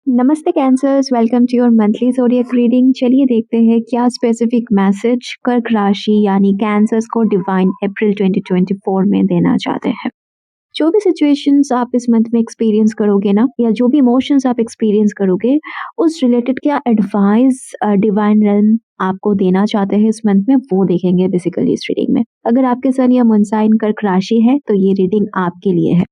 नमस्ते Cancers, welcome to your monthly zodiac reading. चलिए देखते हैं क्या स्पेसिफिक मैसेज कर्क राशि यानी कैंसर्स को डिवाइन अप्रैल 2024 में देना चाहते हैं। जो भी सिचुएशंस आप इस मंथ में एक्सपीरियंस करोगे ना, या जो भी इमोशंस आप एक्सपीरियंस करोगे, उस रिलेटेड क्या एडवाइस डिवाइन रेल्म आपको देना चाहते हैं इस मंथ में, वो देखेंगे बेसिकली इस रीडिंग में। अगर आपके सन या मून साइन कर्क राशि है तो ये रीडिंग आपके लिए है।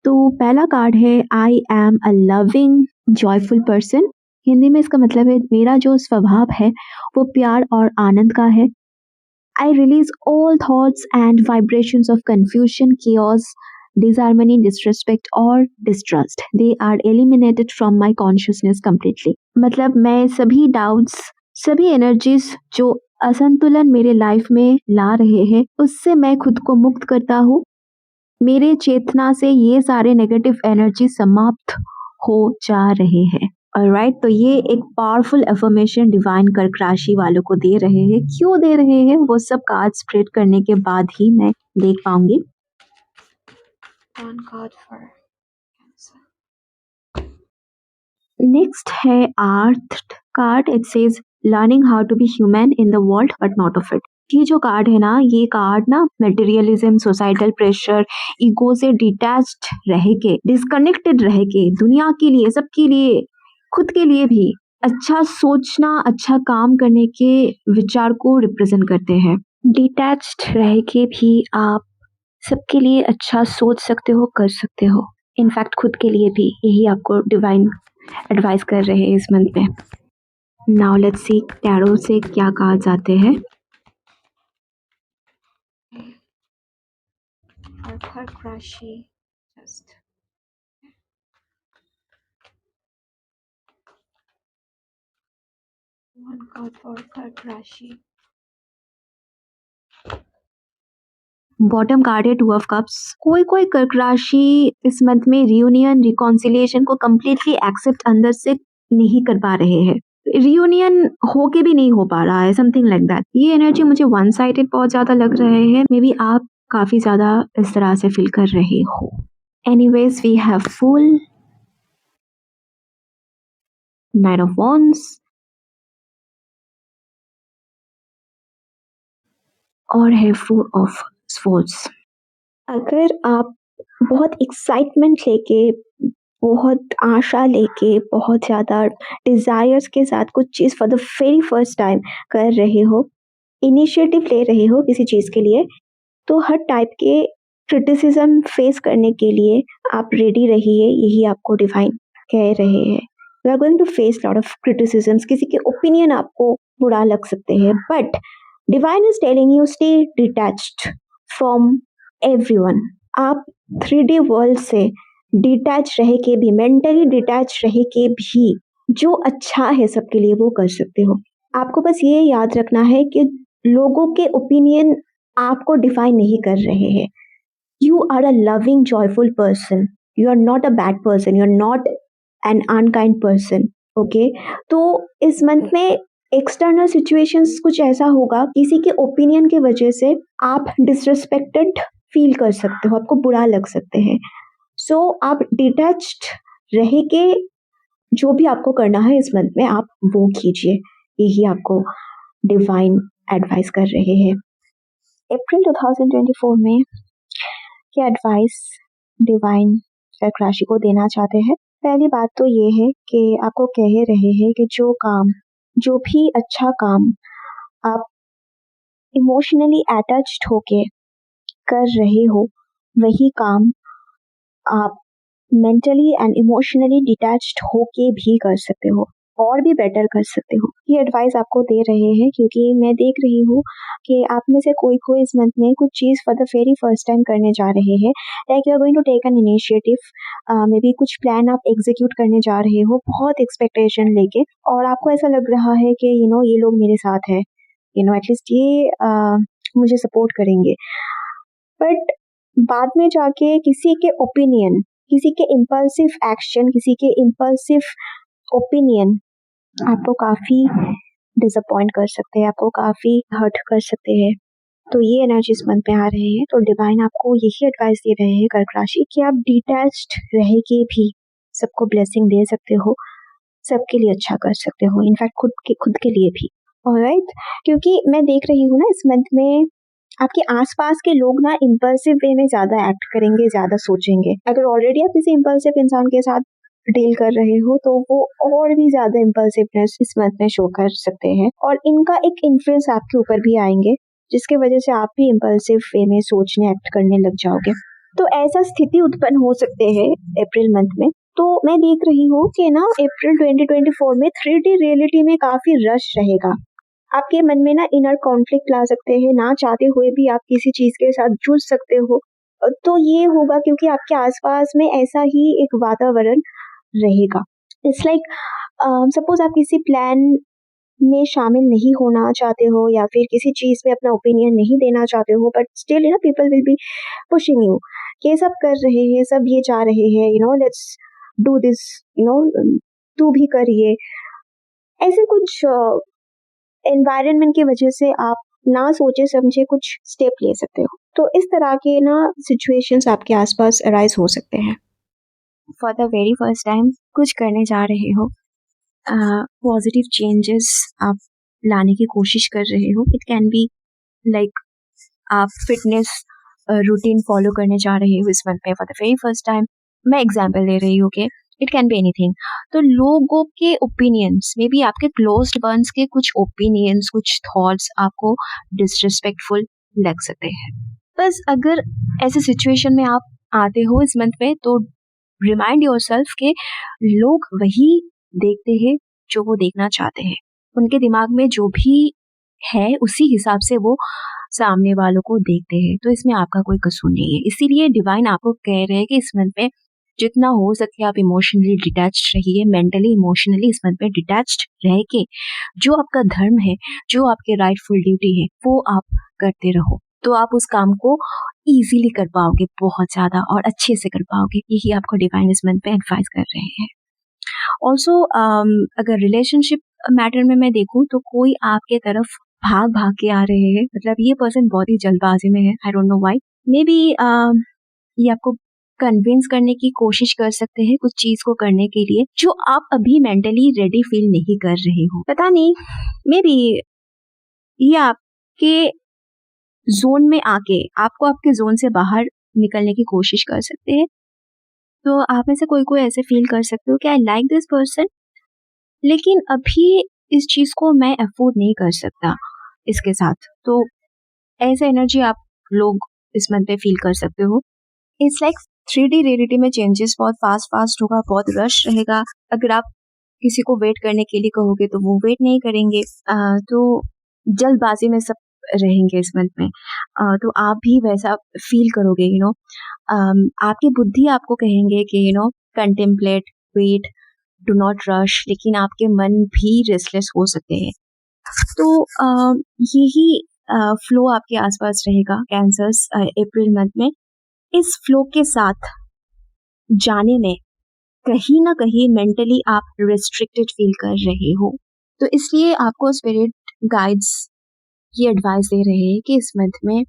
तो पहला कार्ड है I am a loving joyful person. Hindi में इसका मतलब है मेरा जो स्वभाव है वो प्यार और आनंद का है। I release all thoughts and vibrations of confusion, chaos, disharmony, disrespect और distrust. They are eliminated from my consciousness completely. मतलब मैं सभी डाउट्स, सभी एनर्जीज जो असंतुलन मेरे लाइफ में ला रहे हैं, उससे मैं खुद को मुक्त करता हूँ। मेरे चेतना से ये सारे नेगेटिव एनर्जी समाप्त हो जा रहे हैं। ऑलराइट, तो ये एक पावरफुल अफर्मेशन डिवाइन कर्क राशि वालों को दे रहे हैं। क्यों दे रहे हैं वो सब कार्ड स्प्रेड करने के बाद ही मैं देख पाऊंगी। नेक्स्ट है earth card. It says learning how to be human in the world but not of it. ये जो कार्ड है ना, ये कार्ड ना मटेरियलिज्म, सोसाइटल प्रेशर, ईगो से डिटैच्ड रह के, डिस्कनेक्टेड रह के, दुनिया के लिए, सबके लिए, खुद के लिए भी अच्छा सोचना, अच्छा काम करने के विचार को रिप्रेजेंट करते हैं। डिटैच्ड रह के भी आप सबके लिए अच्छा सोच सकते हो, कर सकते हो। इनफैक्ट खुद के लिए भी यही आपको डिवाइन एडवाइस कर रहे हैं इस मंथ में। नाउ लेट्स सी टैरो से क्या कार्ड्स आते हैं। कर्क राशि जस्ट one card for कर्क राशि। बॉटम कार्ड है टू ऑफ कप्स। कोई कर्क राशि इस मंथ में रियूनियन, रिकॉन्सिलिएशन को कम्प्लीटली एक्सेप्ट अंदर से नहीं कर पा रहे हैं। रियूनियन होके भी नहीं हो पा रहा है, समथिंग लाइक दैट। ये एनर्जी मुझे वन साइडेड बहुत ज्यादा लग रहे हैं। मे बी आप काफी ज्यादा इस तरह से फील कर रहे हो। Anyways we have full knight of wands और है फोर ऑफ स्वॉर्ड्स। अगर आप बहुत एक्साइटमेंट लेके, बहुत आशा लेके, बहुत ज़्यादा डिज़ायर्स के साथ कुछ चीज़ for the very first time कर रहे हो, इनिशिएटिव ले रहे हो किसी चीज़ के लिए, तो हर टाइप के क्रिटिसिज्म फेस करने के लिए आप रेडी रहिए। यही आपको डिवाइन कह रहे हैं। You are going to face lot of criticisms. किसी के ओपिनियन आपको बुरा लग सकते हैं, but divine is telling you stay detached from everyone. आप 3D वर्ल्ड से डिटैच रह के भी, मेंटली डिटैच रह के भी जो अच्छा है सबके लिए वो कर सकते हो। आपको बस ये याद रखना है कि लोगों के ओपिनियन आपको डिफाइन नहीं कर रहे हैं। You are a loving joyful person, you are not a bad person, you are not an unkind person. Okay, तो इस मंथ में एक्सटर्नल सिचुएशंस कुछ ऐसा होगा, किसी के ओपिनियन की वजह से आप डिसरिस्पेक्टेड फील कर सकते हो, आपको बुरा लग सकते हैं। सो आप डिटैच्ड रह के जो भी आपको करना है इस मंथ में आप वो कीजिए। यही आपको डिवाइन एडवाइस कर रहे हैं। अप्रैल 2024 में क्या एडवाइस डिवाइन कर्क राशि को देना चाहते हैं? पहली बात तो ये है कि आपको कह रहे हैं कि जो भी अच्छा काम आप इमोशनली अटैच्ड होके कर रहे हो, वही काम आप मेंटली एंड इमोशनली डिटैच्ड होके भी कर सकते हो और भी बेटर कर सकते हो। ये एडवाइस आपको दे रहे हैं क्योंकि मैं देख रही हूँ कि आप में से कोई इस मंथ में कुछ चीज़ for the very first time करने जा रहे हैं। Like you are going to take an initiative, maybe कुछ प्लान आप एग्जीक्यूट करने जा रहे हो बहुत एक्सपेक्टेशन लेके, और आपको ऐसा लग रहा है कि ये लोग मेरे साथ है, एटलीस्ट ये मुझे सपोर्ट करेंगे। बट बाद में जाके किसी के ओपिनियन, किसी के इम्पल्सिव एक्शन, किसी के इम्पल्सिव ओपिनियन आपको काफ़ी डिसअपॉइंट कर सकते हैं, आपको काफ़ी हर्ट कर सकते हैं। तो ये एनर्जी इस मंथ में आ रहे हैं, तो डिवाइन आपको यही एडवाइस दे रहे हैं कर्क राशि कि आप डिटैच्ड रह के भी सबको ब्लेसिंग दे सकते हो, सबके लिए अच्छा कर सकते हो, इनफैक्ट खुद के लिए भी। ऑलराइट, क्योंकि मैं देख रही हूँ ना इस मंथ में आपके आसपास के लोग ना इम्पल्सिव वे में ज्यादा एक्ट करेंगे, ज्यादा सोचेंगे। अगर ऑलरेडी आप किसी इम्पल्सिव इंसान के साथ डील कर रहे हो तो वो और भी ज्यादा इम्पल्सिवनेस इस मंथ में शो कर सकते हैं, और इनका एक इन्फ्लुएंस आपके ऊपर भी आएंगे, जिसके वजह से आप भी इम्पल्सिव वे में सोचने एक्ट करने लग जाओगे। तो ऐसा स्थिति उत्पन्न हो सकते हैं अप्रैल मंथ में। तो मैं देख रही हूँ कि ना अप्रैल 2024 में 3D रियलिटी में काफी रश रहेगा। आपके मन में ना इनर कॉन्फ्लिक्ट ला सकते हैं, ना चाहते हुए भी आप किसी चीज के साथ जूझ सकते हो। तो ये होगा क्योंकि आपके आसपास में ऐसा ही एक वातावरण रहेगा। इट्स लाइक सपोज आप किसी प्लान में शामिल नहीं होना चाहते हो या फिर किसी चीज में अपना ओपिनियन नहीं देना चाहते हो, but still you know people will be pushing you, ये सब कर रहे हैं, सब ये चाह रहे हैं, you know let's do this, you know तू भी करिए। ऐसे कुछ एनवायरनमेंट की वजह से आप ना सोचे समझे कुछ स्टेप ले सकते हो। तो इस तरह के ना सिचुएशंस आपके आसपास अराइज हो सकते हैं। For the very first time कुछ करने जा रहे हो, पॉजिटिव चेंजेस आप लाने की कोशिश कर रहे हो। इट कैन बी लाइक आप फिटनेस रूटीन फॉलो करने जा रहे हो इस मंथ में for the very first time. मैं एग्जांपल दे रही हूँ कि इट कैन बी एनीथिंग। तो लोगों के ओपिनियंस, मे बी आपके क्लोज्ड वंस के कुछ ओपिनियंस, कुछ थॉट्स आपको डिसरिस्पेक्टफुल लग सकते हैं। बस अगर ऐसे सिचुएशन में आप आते हो इस मंथ में, तो रिमाइंड योरसेल्फ के लोग वही देखते हैं जो वो देखना चाहते हैं। उनके दिमाग में जो भी है उसी हिसाब से वो सामने वालों को देखते हैं, तो इसमें आपका कोई कसूर नहीं है। इसीलिए डिवाइन आपको कह रहे हैं कि इस मंथ में जितना हो सके आप इमोशनली डिटैच्ड रहिए, मेंटली इमोशनली इस मंथ में डिटैच्ड रह के जो आपका धर्म है, जो आपके राइटफुल ड्यूटी है, वो आप करते रहो। तो आप उस काम को इजीली कर पाओगे, बहुत ज्यादा और अच्छे से कर पाओगे। यही आपको डिवाइन इस मंथ पे एडवाइस कर रहे हैं। ऑल्सो अगर रिलेशनशिप मैटर में मैं देखूं तो कोई आपके तरफ भाग भाग के आ रहे हैं, मतलब ये पर्सन बहुत ही जल्दबाजी में है। I don't know why. May be ये आपको कन्विंस करने की कोशिश कर सकते हैं कुछ चीज को करने के लिए जो आप अभी मेंटली रेडी फील नहीं कर रहे हो। पता नहीं, मे बी ये आपके जोन में आके आपको आपके जोन से बाहर निकलने की कोशिश कर सकते हैं। तो आप में से कोई ऐसे फील कर सकते हो कि आई लाइक दिस पर्सन, लेकिन अभी इस चीज को मैं अफोर्ड नहीं कर सकता इसके साथ। तो ऐसा एनर्जी आप लोग इस मंथ पे फील कर सकते हो। इट्स लाइक 3D रियलिटी में चेंजेस बहुत फास्ट होगा, बहुत रश रहेगा। अगर आप किसी को वेट करने के लिए कहोगे तो वो वेट नहीं करेंगे। तो जल्दबाजी में सब रहेंगे इस मंथ में। तो आप भी वैसा फील करोगे, यू नो। आपकी बुद्धि आपको कहेंगे कि you know contemplate, wait, do not rush, लेकिन आपके मन भी रेस्टलेस हो सकते हैं। तो यही फ्लो आपके आसपास रहेगा कैंसर्स अप्रैल मंथ में। इस फ्लो के साथ जाने में कहीं ना कहीं मेंटली आप रिस्ट्रिक्टेड फील कर रहे हो। तो इसलिए आपको स्पिरिट गाइड्स ये एडवाइस दे रहे हैं कि इस मंथ में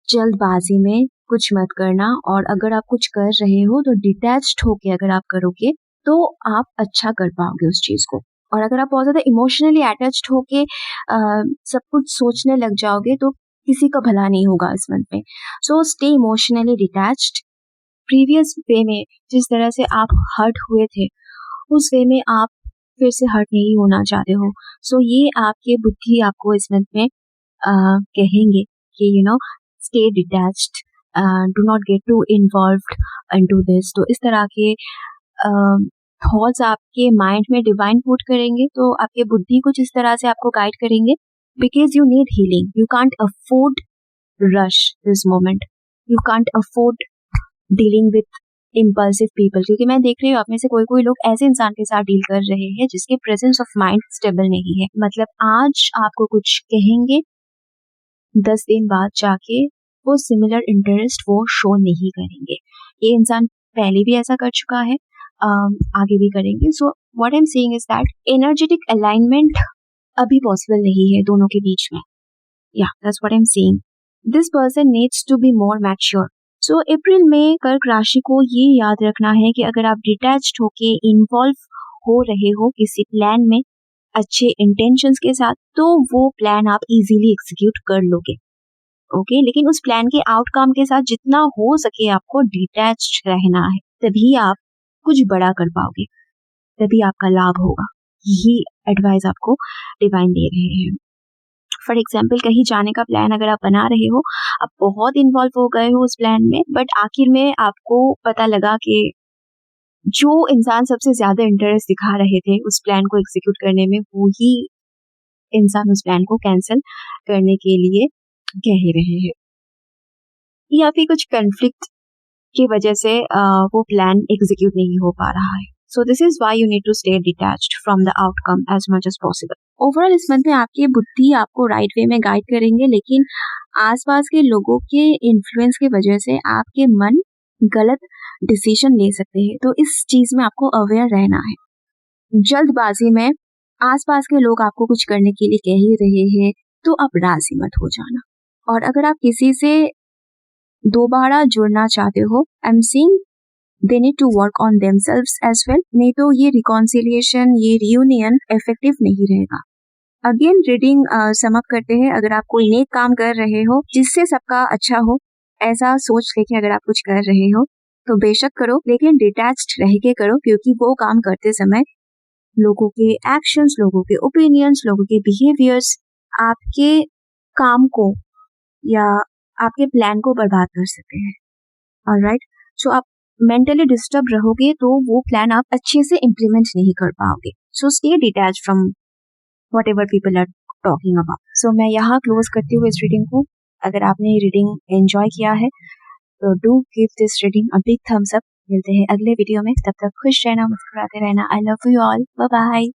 जल्दबाजी में कुछ मत करना, और अगर आप कुछ कर रहे हो तो डिटैच्ड होके अगर आप करोगे तो आप अच्छा कर पाओगे उस चीज को। और अगर आप बहुत ज्यादा इमोशनली अटैच्ड होके सब कुछ सोचने लग जाओगे तो किसी का भला नहीं होगा इस मंथ में। So stay emotionally detached. Previous way में जिस तरह से आप हर्ट हुए थे उस वे में आप फिर से हर्ट नहीं होना चाहते हो। सो ये आपके बुद्धि आपको इस मंथ में कहेंगे कि you know stay detached, do not get too involved into this. तो इस तरह के थॉट्स आपके माइंड में डिवाइन पुट करेंगे, तो आपके बुद्धि कुछ इस तरह से आपको गाइड करेंगे, because you need healing. You can't afford rush this moment, you can't afford dealing with impulsive people. क्योंकि मैं देख रही हूँ आप में से कोई लोग ऐसे इंसान के साथ डील कर रहे हैं जिसके प्रेजेंस ऑफ माइंड स्टेबल नहीं है। मतलब आज आपको कुछ कहेंगे, 10 दिन बाद जाके वो सिमिलर इंटरेस्ट वो शो नहीं करेंगे। ये इंसान पहले भी ऐसा कर चुका है, आगे भी करेंगे। So what I am saying is that energetic alignment अभी पॉसिबल नहीं है दोनों के बीच में। या that's what I am saying. This person needs to be more mature. So April में कर्क राशि को ये याद रखना है कि अगर आप डिटैच्ड होके इन्वॉल्व हो रहे हो किसी प्लान में अच्छे इंटेंशंस के साथ, तो वो प्लान आप इजीली एग्जीक्यूट कर लोगे। ओके, लेकिन उस प्लान के आउटकम के साथ जितना हो सके आपको डिटैच्ड रहना है, तभी आप कुछ बड़ा कर पाओगे, तभी आपका लाभ होगा। यही एडवाइस आपको डिवाइन दे रहे हैं। फॉर एग्जाम्पल, कहीं जाने का प्लान अगर आप बना रहे हो, आप बहुत इन्वॉल्व हो गए हो उस प्लान में, बट आखिर में आपको पता लगा कि जो इंसान सबसे ज्यादा इंटरेस्ट दिखा रहे थे उस प्लान को एग्जीक्यूट करने में, वो ही इंसान उस प्लान को कैंसिल करने के लिए कह रहे हैं, या फिर कुछ कन्फ्लिक्ट की वजह से वो प्लान एग्जीक्यूट नहीं हो पा रहा है। So this is why you need to stay detached from the outcome as much as possible. Overall इस मंथ में आपकी बुद्धि आपको राइट वे में गाइड करेंगे, लेकिन आसपास के लोगों के इन्फ्लुएंस की वजह से आपके मन गलत डिसीजन ले सकते हैं। तो इस चीज में आपको अवेयर रहना है। जल्दबाजी में आसपास के लोग आपको कुछ करने के लिए कह ही रहे हैं, तो आप राजी मत हो जाना। और अगर आप किसी से दोबारा जुड़ना चाहते हो, I am seeing they need to work on themselves as well, नहीं तो ये रिकॉन्सिलिएशन, ये रियूनियन इफेक्टिव नहीं रहेगा। अगेन रीडिंग समअप करते हैं। अगर आप कोई नेक काम कर रहे हो जिससे सबका अच्छा हो, ऐसा सोच लेके अगर आप कुछ कर रहे हो तो बेशक करो, लेकिन डिटैच्ड रह के करो, क्योंकि वो काम करते समय लोगों के एक्शंस, लोगों के ओपिनियंस, लोगों के बिहेवियर्स आपके काम को या आपके प्लान को बर्बाद कर सकते हैं। ऑलराइट, सो आप मेंटली डिस्टर्ब रहोगे तो वो प्लान आप अच्छे से इम्प्लीमेंट नहीं कर पाओगे। So stay detach from whatever people are talking about. So मैं यहाँ क्लोज करती हूँ इस रीडिंग को। अगर आपने ये रीडिंग एंजॉय किया है तो do give this reading a big thumbs up. मिलते हैं अगले वीडियो में, तब तक खुश रहना, मुस्कुराते रहना। I love you all, bye bye.